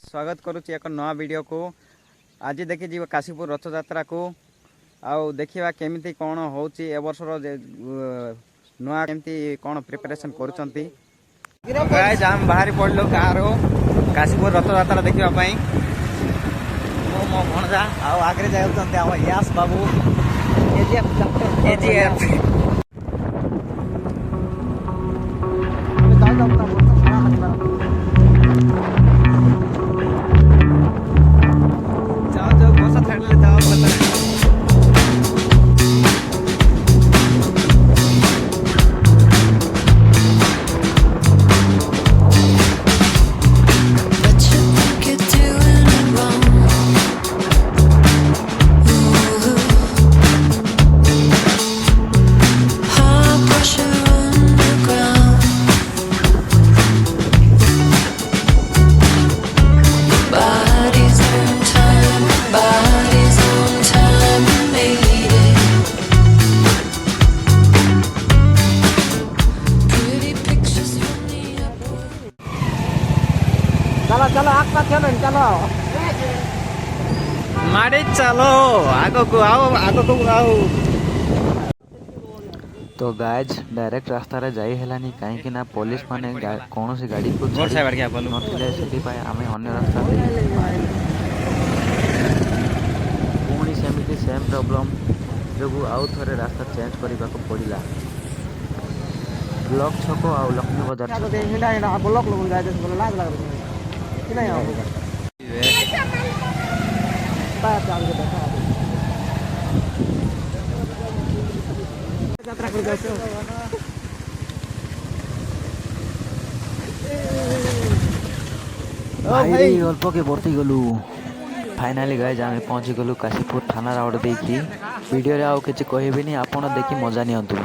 स्वागत करुच्ची एक नया वीडियो को। आज देखी जी काशीपुर रथ यात्रा को आउ देखा केमी कौन हो वर्षर नुआ केमती कौन प्रिपरेशन करुँच। आम बाहरी पड़लु गाँव काशीपुर रथ यात्रा देखापी। मो भणजा आगे जाऊँ आम यास बाबू चलो चलो आग चलो चलो मारे चलो आगो को आओ। तो गाइज डायरेक्ट रास्ता रे जाई हेलानी कहीं ना पुलिस माने कौन सी गाड़ी को नथिले सेति पाए आमे अन्य रास्ता पुणी सेमिति सेम प्रॉब्लम जो आउ थरे रास्ता चेंज करने को पड़िला। ब्लॉक छको आ लक्ष्मी बाजार ब्लॉक लोग लाज लग नहीं अल्प के बर्ती गलु फाइनाली गाइज आम पहुँची गलु काशीपुर थाना रोड देखी। वीडियो रे आउ किछि कहबेनी आपण देखि मजा नियंतु।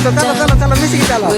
चलो चलो मिसिकी चलो।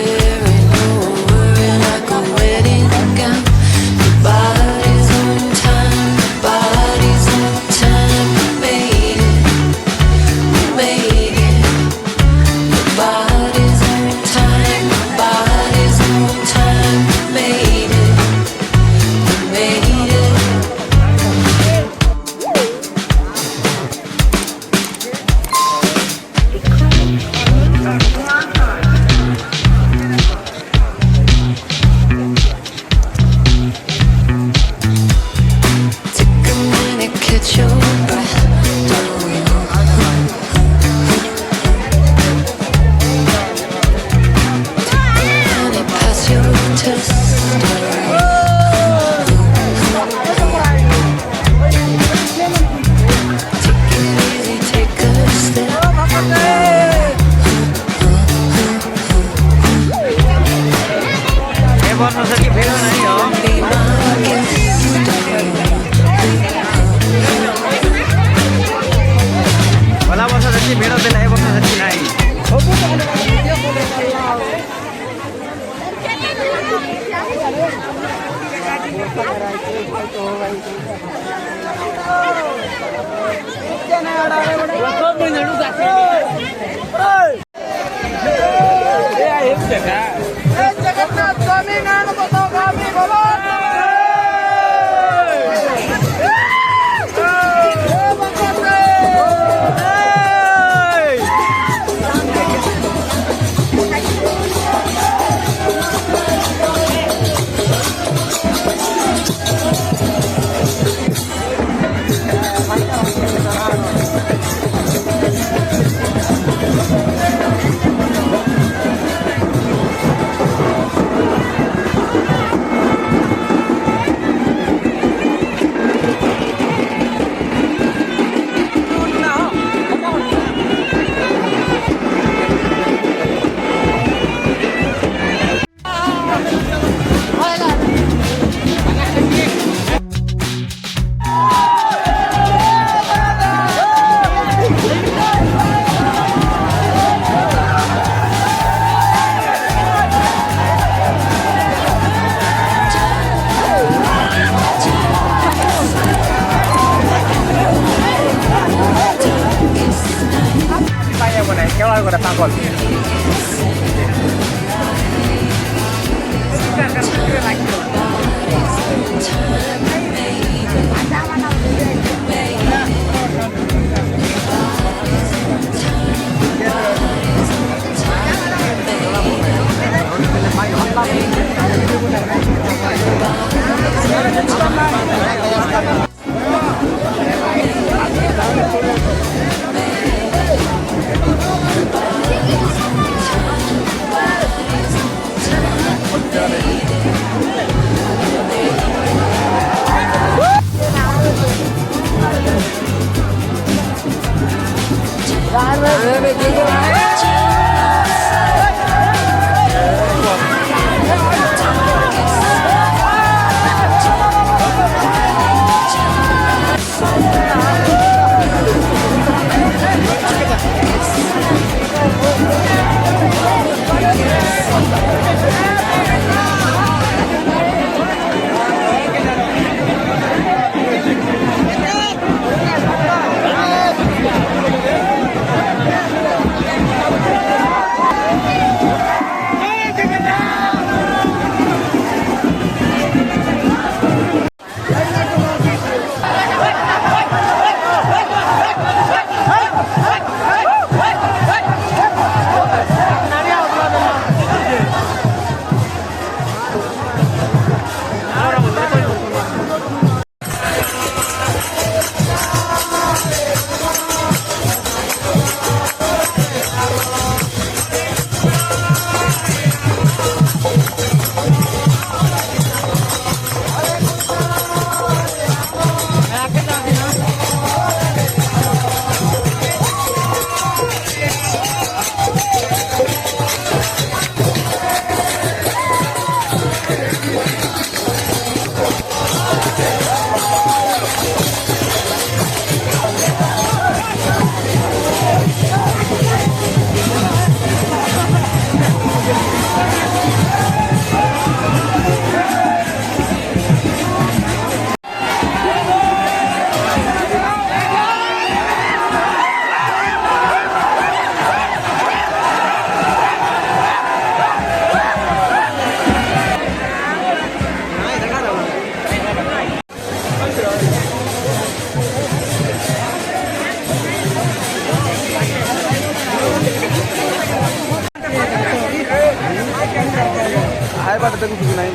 हाय बात तो कुछ नहीं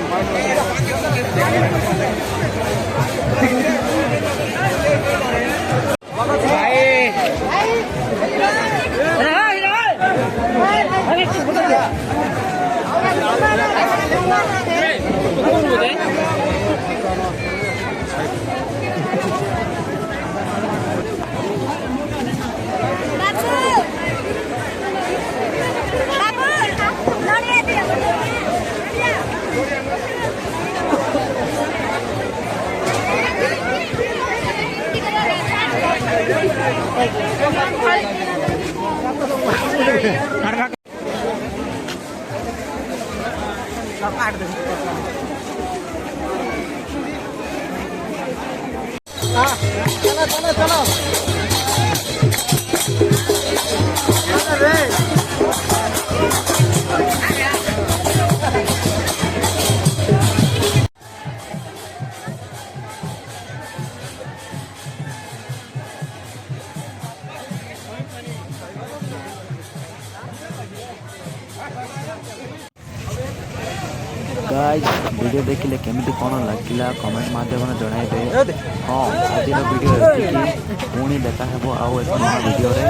गाइज वीडियो देखिले केमिति कौन लगिला कमेंट माध्यम जणाइबे। हाँ आज वीडियो एतिकी पुणी देखा हेबो आउ एक नया वीडियो रे।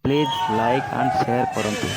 प्लीज लाइक एंड शेयर करंतु।